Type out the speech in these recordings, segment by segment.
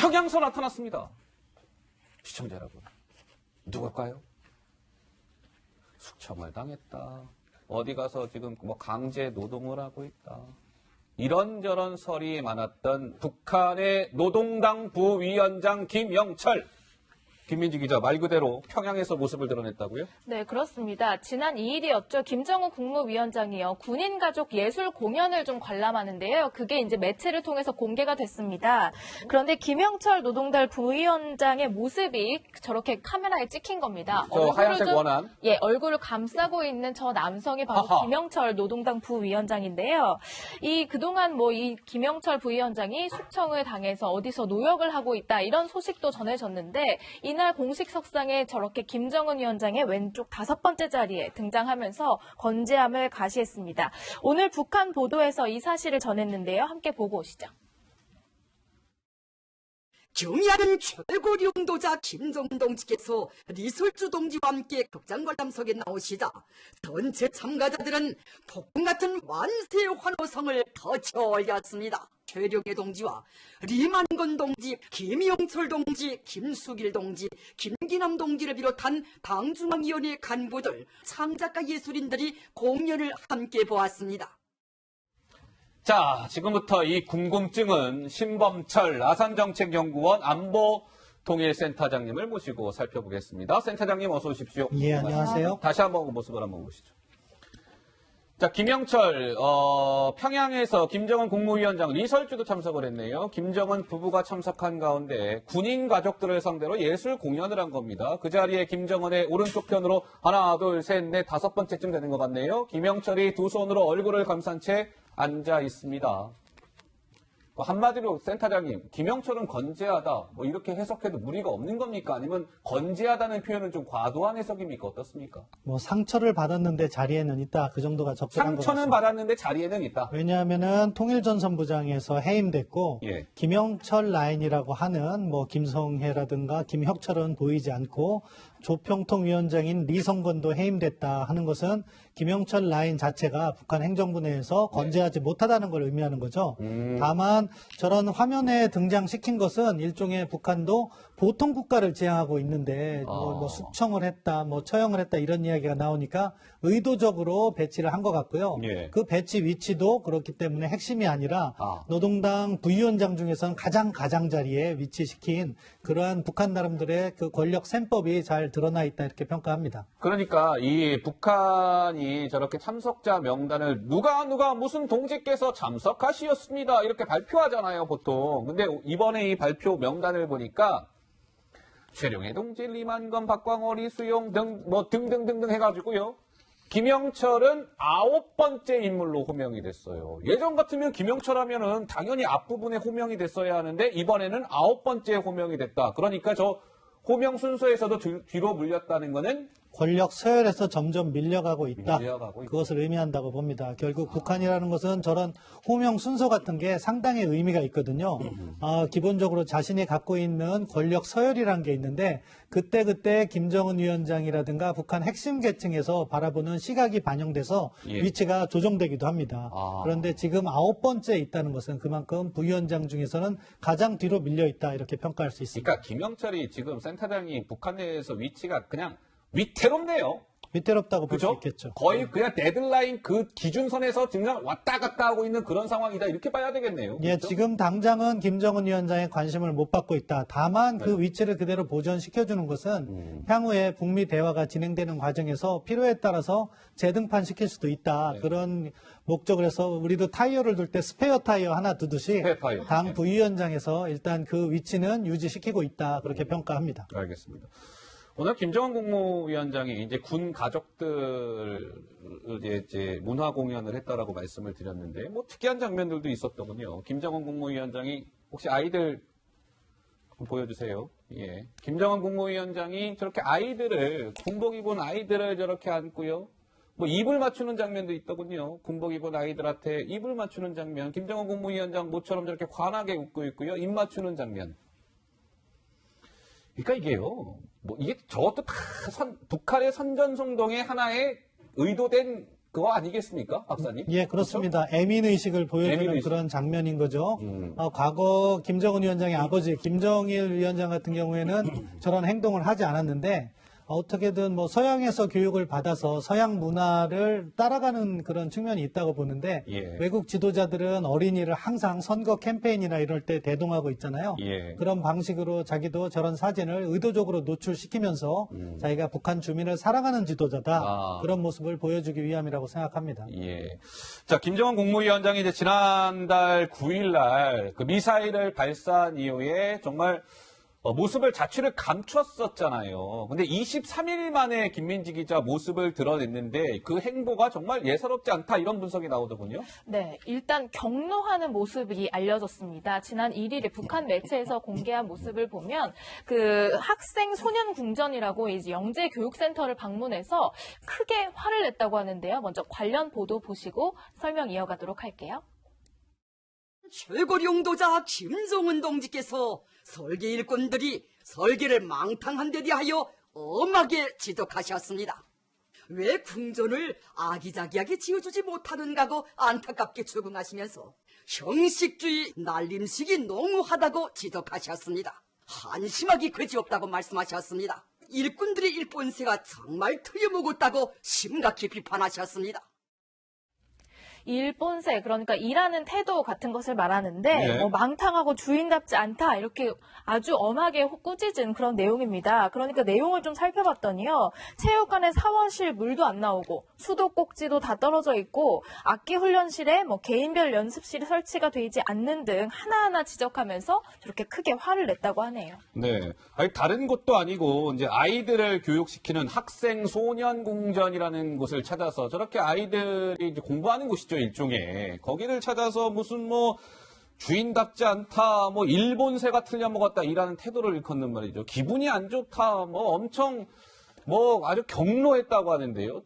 평양서 나타났습니다. 시청자 여러분, 누굴까요? 숙청을 당했다. 어디 가서 지금 뭐 강제 노동을 하고 있다. 이런저런 설이 많았던 북한의 노동당 부위원장 김영철. 김민지 기자, 말 그대로 평양에서 모습을 드러냈다고요? 네, 그렇습니다. 지난 2일이었죠. 김정은 국무위원장이요. 군인 가족 예술 공연을 좀 관람하는데요. 그게 이제 매체를 통해서 공개가 됐습니다. 그런데 김영철 노동당 부위원장의 모습이 저렇게 카메라에 찍힌 겁니다. 저 하얀색 원한. 예, 얼굴을 감싸고 있는 저 남성이 바로 아하. 김영철 노동당 부위원장인데요. 그동안 뭐 이 김영철 부위원장이 숙청을 당해서 어디서 노역을 하고 있다 이런 소식도 전해졌는데 이날 공식 석상에 저렇게 김정은 위원장의 왼쪽 5번째 자리에 등장하면서 건재함을 가시했습니다. 오늘 북한 보도에서 이 사실을 전했는데요. 함께 보고 오시죠. 경의하는 최고領導자 김정은 동지께서 리설주 동지와 함께 극장 관람석에 나오시자 전체 참가자들은 폭풍 같은 만세 환호성을 거쳐 올렸습니다. 최룡해 동지와 리만건 동지, 김영철 동지, 김수길 동지, 김기남 동지를 비롯한 당중앙위원회 간부들, 창작가 예술인들이 공연을 함께 보았습니다. 자, 지금부터 이 궁금증은 신범철 아산정책연구원 안보통일센터장님을 모시고 살펴보겠습니다. 센터장님 어서 오십시오. 예, 안녕하세요. 다시 한번 그 모습을 한번 보시죠. 자, 김영철, 평양에서 김정은 국무위원장 리설주도 참석을 했네요. 김정은 부부가 참석한 가운데 군인 가족들을 상대로 예술 공연을 한 겁니다. 그 자리에 김정은의 오른쪽 편으로 하나, 둘, 셋, 넷, 5번째쯤 되는 것 같네요. 김영철이 두 손으로 얼굴을 감싼 채 앉아 있습니다. 한마디로 센터장님, 김영철은 건재하다, 뭐 이렇게 해석해도 무리가 없는 겁니까? 아니면 건재하다는 표현은 좀 과도한 해석입니까? 어떻습니까? 뭐 상처를 받았는데 자리에는 있다. 그 정도가 적절한 것 같습니다. 상처는 받았는데 자리에는 있다. 왜냐하면은 통일전선부장에서 해임됐고 예. 김영철 라인이라고 하는 뭐 김성혜라든가 김혁철은 보이지 않고 조평통위원장인 리성건도 해임됐다 하는 것은 김영철 라인 자체가 북한 행정부 내에서 건재하지 못하다는 걸 의미하는 거죠. 다만 저런 화면에 등장시킨 것은 일종의 북한도 보통 국가를 지향하고 있는데 뭐 숙청을 했다, 뭐 처형을 했다 이런 이야기가 나오니까 의도적으로 배치를 한 것 같고요. 예. 그 배치 위치도 그렇기 때문에 핵심이 아니라 노동당 부위원장 중에서는 가장 자리에 위치시킨 그러한 북한 나름들의 그 권력 셈법이 잘 드러나 있다 이렇게 평가합니다. 그러니까 이 북한이 저렇게 참석자 명단을 누가 무슨 동지께서 참석하시었습니다 이렇게 발표하잖아요 보통. 근데 이번에 이 발표 명단을 보니까 최룡해 동지, 리만건, 박광호, 리수용 등등등등 해가지고요. 김영철은 9번째 인물로 호명이 됐어요. 예전 같으면 김영철 하면은 당연히 앞부분에 호명이 됐어야 하는데 이번에는 9번째 호명이 됐다. 그러니까 저 호명 순서에서도 뒤로 물렸다는 거는 권력 서열에서 점점 밀려가고 있다. 밀려가고 있다. 그것을 의미한다고 봅니다. 결국 북한이라는 것은 저런 호명 순서 같은 게 상당히 의미가 있거든요. 기본적으로 자신이 갖고 있는 권력 서열이라는 게 있는데 그때 김정은 위원장이라든가 북한 핵심 계층에서 바라보는 시각이 반영돼서 위치가 조정되기도 합니다. 그런데 지금 9번째 있다는 것은 그만큼 부위원장 중에서는 가장 뒤로 밀려 있다 이렇게 평가할 수 있습니다. 그러니까 김영철이 지금 센터장이 북한 내에서 위치가 그냥 위태롭네요. 위태롭다고 볼 수 그죠? 있겠죠. 거의 그냥 데드라인 그 기준선에서 지금 왔다 갔다 하고 있는 그런 상황이다. 이렇게 봐야 되겠네요. 예, 그렇죠? 지금 당장은 김정은 위원장의 관심을 못 받고 있다. 다만 그 위치를 그대로 보존시켜주는 것은 향후에 북미 대화가 진행되는 과정에서 필요에 따라서 재등판시킬 수도 있다. 그런 목적을 해서 우리도 타이어를 둘 때 스페어 타이어 하나 두듯이 스페어 타이어. 당 부위원장에서 일단 그 위치는 유지시키고 있다. 그렇게 평가합니다. 알겠습니다. 오늘 김정은 국무위원장이 이제 군 가족들 이제 문화 공연을 했다라고 말씀을 드렸는데 뭐 특이한 장면들도 있었더군요. 김정은 국무위원장이 혹시 아이들 보여주세요. 예, 김정은 국무위원장이 저렇게 아이들을 군복 입은 아이들을 저렇게 안고요. 뭐 입을 맞추는 장면도 있더군요. 군복 입은 아이들한테 입을 맞추는 장면. 김정은 국무위원장 모처럼 저렇게 환하게 웃고 있고요. 입 맞추는 장면. 그러니까 이게요. 뭐 이게 저것도 다 북한의 선전송동의 하나의 의도된 그거 아니겠습니까, 박사님? 예, 그렇습니다. 애민의식을 보여주는 애민의식. 그런 장면인 거죠. 과거 김정은 위원장의 아버지 김정일 위원장 같은 경우에는 저런 행동을 하지 않았는데 어떻게든 뭐 서양에서 교육을 받아서 서양 문화를 따라가는 그런 측면이 있다고 보는데 예. 외국 지도자들은 어린이를 항상 선거 캠페인이나 이럴 때 대동하고 있잖아요. 예. 그런 방식으로 자기도 저런 사진을 의도적으로 노출시키면서 자기가 북한 주민을 사랑하는 지도자다. 아. 그런 모습을 보여주기 위함이라고 생각합니다. 예. 자, 김정은 국무위원장이 이제 지난달 9일 날 그 미사일을 발사한 이후에 정말 모습을 자취를 감췄었잖아요. 근데 23일 만에 김민지 기자 모습을 드러냈는데 그 행보가 정말 예사롭지 않다 이런 분석이 나오더군요. 네, 일단 경로하는 모습이 알려졌습니다. 지난 1일에 북한 매체에서 공개한 모습을 보면 그 학생 소년 궁전이라고 이제 영재 교육센터를 방문해서 크게 화를 냈다고 하는데요. 먼저 관련 보도 보시고 설명 이어가도록 할게요. 최고 용도자 김정은 동지께서 설계 일꾼들이 설계를 망탕한 데 대하여 엄하게 지적하셨습니다. 왜 궁전을 아기자기하게 지어주지 못하는가고 안타깝게 추궁하시면서 형식주의 날림식이 농후하다고 지적하셨습니다. 한심하기 그지없다고 말씀하셨습니다. 일꾼들의 일본세가 정말 틀려먹었다고 심각히 비판하셨습니다. 일본세, 그러니까 일하는 태도 같은 것을 말하는데 네. 망탕하고 주인답지 않다 이렇게 아주 엄하게 꾸짖은 그런 내용입니다. 그러니까 내용을 좀 살펴봤더니요. 체육관에 샤워실 물도 안 나오고 수도꼭지도 다 떨어져 있고 악기 훈련실에 개인별 연습실이 설치가 되지 않는 등 하나하나 지적하면서 저렇게 크게 화를 냈다고 하네요. 네. 아니, 다른 곳도 아니고 이제 아이들을 교육시키는 학생 소년 궁전이라는 곳을 찾아서 저렇게 아이들이 이제 공부하는 곳이죠. 일종의 거기를 찾아서 무슨 주인답지 않다, 일본새가 틀려먹었다 이라는 태도를 일컫는 말이죠. 기분이 안 좋다, 엄청 아주 경로했다고 하는데요.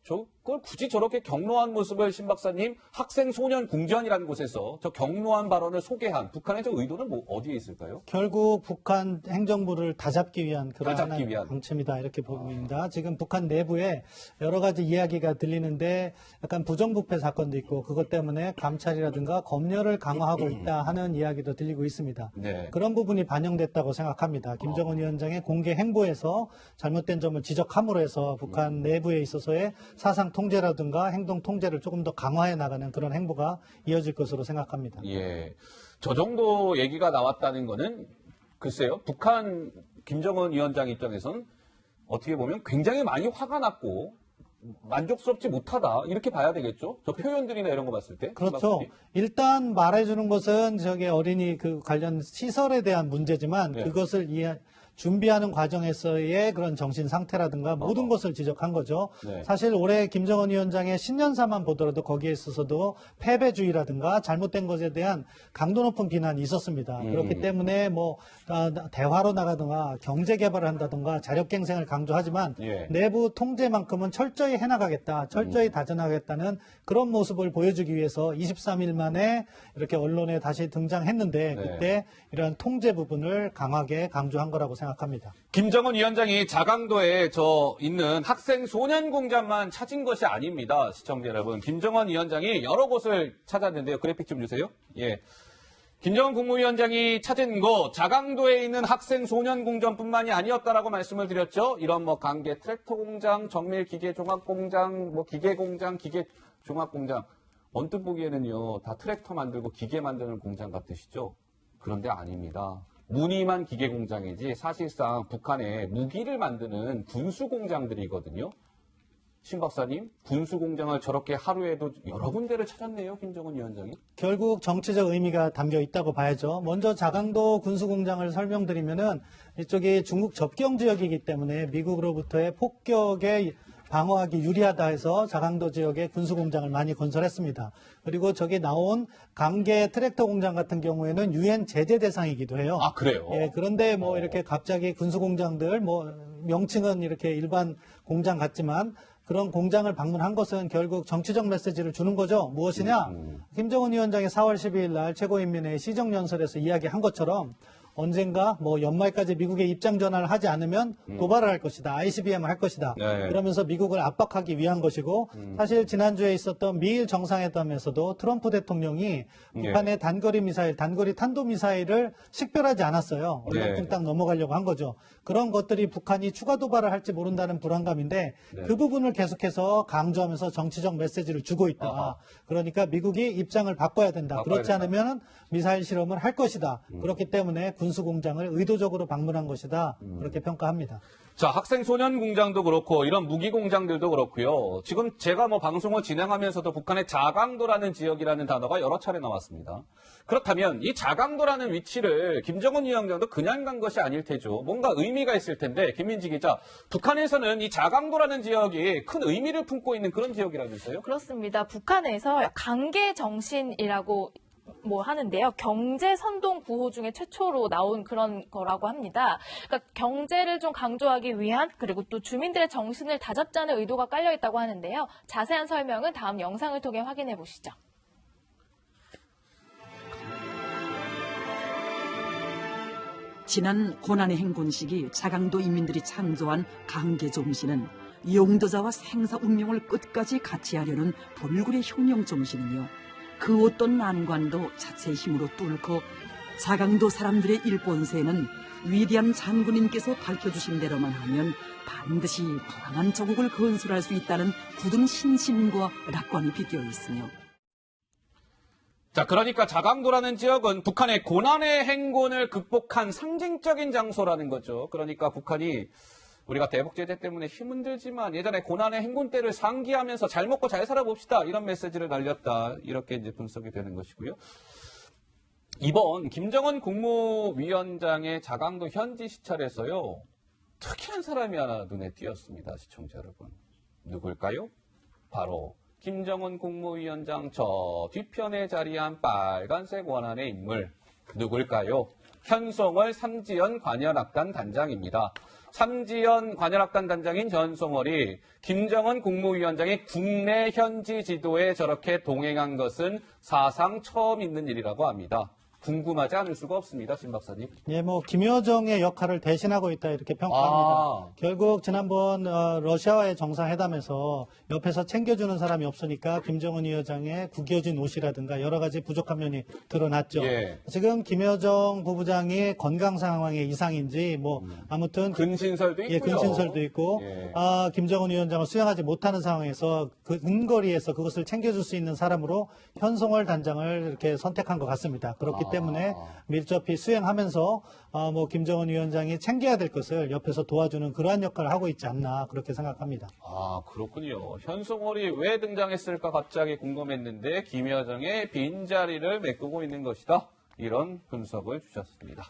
저걸 굳이 저렇게 경로한 모습을 신 박사님 학생 소년 궁전이라는 곳에서 저 경로한 발언을 소개한 북한의 저 의도는 어디에 있을까요? 결국 북한 행정부를 다잡기 위한 그런 다잡기 하나의 위한. 방침이다 이렇게 보입니다. 지금 북한 내부에 여러 가지 이야기가 들리는데 약간 부정부패 사건도 있고 그것 때문에 감찰이라든가 검열을 강화하고 있다 하는 이야기도 들리고 있습니다. 네. 그런 부분이 반영됐다고 생각합니다. 김정은 위원장의 공개 행보에서 잘못된 점을 지적함으로 해서 북한 내부에 있어서의 사상 통제라든가 행동 통제를 조금 더 강화해 나가는 그런 행보가 이어질 것으로 생각합니다. 예. 저 정도 얘기가 나왔다는 거는 글쎄요. 북한 김정은 위원장 입장에선 어떻게 보면 굉장히 많이 화가 났고 만족스럽지 못하다 이렇게 봐야 되겠죠. 저 표현들이나 이런 거 봤을 때. 그렇죠. 일단 말해주는 것은 저기 어린이 그 관련 시설에 대한 문제지만 네. 그것을 준비하는 과정에서의 그런 정신 상태라든가 모든 것을 지적한 거죠. 네. 사실 올해 김정은 위원장의 신년사만 보더라도 거기에 있어서도 패배주의라든가 잘못된 것에 대한 강도 높은 비난이 있었습니다. 그렇기 때문에 대화로 나가든가 경제 개발을 한다든가 자력갱생을 강조하지만 예. 내부 통제만큼은 철저히 해나가겠다, 철저히 다져나가겠다는 그런 모습을 보여주기 위해서 23일 만에 이렇게 언론에 다시 등장했는데 네. 그때 이런 통제 부분을 강하게 강조한 거라고 생각합니다. 김정은 위원장이 자강도에 있는 학생 소년 궁전만 찾은 것이 아닙니다. 시청자 여러분. 김정은 위원장이 여러 곳을 찾았는데요. 그래픽 좀 주세요. 예. 김정은 국무위원장이 찾은 곳, 자강도에 있는 학생 소년 궁전뿐만이 아니었다라고 말씀을 드렸죠. 이런 강계 트랙터 공장, 정밀 기계 종합 공장, 기계 공장, 기계 종합 공장. 언뜻 보기에는요, 다 트랙터 만들고 기계 만드는 공장 같으시죠? 그런데 아닙니다. 무늬만 기계 공장이지 사실상 북한에 무기를 만드는 군수 공장들이거든요. 신 박사님, 군수 공장을 저렇게 하루에도 여러 군데를 찾았네요, 김정은 위원장이. 결국 정치적 의미가 담겨 있다고 봐야죠. 먼저 자강도 군수공장을 설명드리면은 이쪽이 중국 접경 지역이기 때문에 미국으로부터의 폭격에 방어하기 유리하다 해서 자강도 지역에 군수공장을 많이 건설했습니다. 그리고 저기 나온 강계 트랙터 공장 같은 경우에는 유엔 제재 대상이기도 해요. 아, 그래요? 예, 그런데 이렇게 갑자기 군수공장들, 명칭은 이렇게 일반 공장 같지만 그런 공장을 방문한 것은 결국 정치적 메시지를 주는 거죠. 무엇이냐? 김정은 위원장이 4월 12일 날 최고인민회의 시정연설에서 이야기한 것처럼 언젠가 뭐 연말까지 미국에 입장 전환을 하지 않으면 도발을 할 것이다. ICBM을 할 것이다. 네. 그러면서 미국을 압박하기 위한 것이고 사실 지난주에 있었던 미일 정상회담에서도 트럼프 대통령이 북한의 단거리 미사일, 단거리 탄도미사일을 식별하지 않았어요. 얼렁뚱땅 넘어가려고 한 거죠. 그런 것들이 북한이 추가 도발을 할지 모른다는 불안감인데 그 부분을 계속해서 강조하면서 정치적 메시지를 주고 있다. 그러니까 미국이 입장을 바꿔야 된다. 그렇지 않으면 미사일 실험을 할 것이다. 그렇기 때문에 군수공장을 의도적으로 방문한 것이다. 그렇게 평가합니다. 자, 학생 소년 공장도 그렇고 이런 무기 공장들도 그렇고요. 지금 제가 뭐 방송을 진행하면서도 북한의 자강도라는 지역이라는 단어가 여러 차례 나왔습니다. 그렇다면 이 자강도라는 위치를 김정은 위원장도 그냥 간 것이 아닐 테죠. 뭔가 의미가 있을 텐데 김민지 기자, 북한에서는 이 자강도라는 지역이 큰 의미를 품고 있는 그런 지역이라면서요? 그렇습니다. 북한에서 강계 정신이라고 하는데요. 경제 선동 구호 중에 최초로 나온 그런 거라고 합니다. 그러니까 경제를 좀 강조하기 위한 그리고 또 주민들의 정신을 다잡자는 의도가 깔려 있다고 하는데요. 자세한 설명은 다음 영상을 통해 확인해 보시죠. 지난 고난의 행군 시기 자강도 인민들이 창조한 강계 정신은 용도자와 생사 운명을 끝까지 같이 하려는 불굴의 혁명 정신이며 그 어떤 난관도 자체의 힘으로 뚫고 자강도 사람들의 일본세는 위대한 장군님께서 밝혀주신 대로만 하면 반드시 불안한 조국을 건설할 수 있다는 굳은 신심과 낙관이 빗대어 있으며 자, 그러니까 자강도라는 지역은 북한의 고난의 행군을 극복한 상징적인 장소라는 거죠. 그러니까 북한이 우리가 대북 제재 때문에 힘은 들지만 예전에 고난의 행군 때를 상기하면서 잘 먹고 잘 살아봅시다. 이런 메시지를 날렸다. 이렇게 이제 분석이 되는 것이고요. 이번 김정은 국무위원장의 자강도 현지 시찰에서요. 특이한 사람이 하나 눈에 띄었습니다. 시청자 여러분. 누굴까요? 바로 김정은 국무위원장 저 뒤편에 자리한 빨간색 원안의 인물. 누굴까요? 현송월 삼지연 관현악단 단장입니다. 삼지연 관현악단 단장인 현송월이 김정은 국무위원장의 국내 현지 지도에 저렇게 동행한 것은 사상 처음 있는 일이라고 합니다. 궁금하지 않을 수가 없습니다, 신 박사님. 예, 김여정의 역할을 대신하고 있다 이렇게 평가합니다. 결국 지난번 러시아와의 정상회담에서 옆에서 챙겨주는 사람이 없으니까 김정은 위원장의 구겨진 옷이라든가 여러 가지 부족한 면이 드러났죠. 예. 지금 김여정 부부장이 건강 상황의 이상인지 아무튼 근신설도 있고요. 예, 근신설도 있고 예. 김정은 위원장을 수용하지 못하는 상황에서 그 근거리에서 그것을 챙겨줄 수 있는 사람으로 현송월 단장을 이렇게 선택한 것 같습니다. 그렇기 때문에 밀접히 수행하면서 김정은 위원장이 챙겨야 될 것을 옆에서 도와주는 그러한 역할을 하고 있지 않나 그렇게 생각합니다. 아, 그렇군요. 현송월이 왜 등장했을까 갑자기 궁금했는데 김여정의 빈자리를 메꾸고 있는 것이다. 이런 분석을 주셨습니다.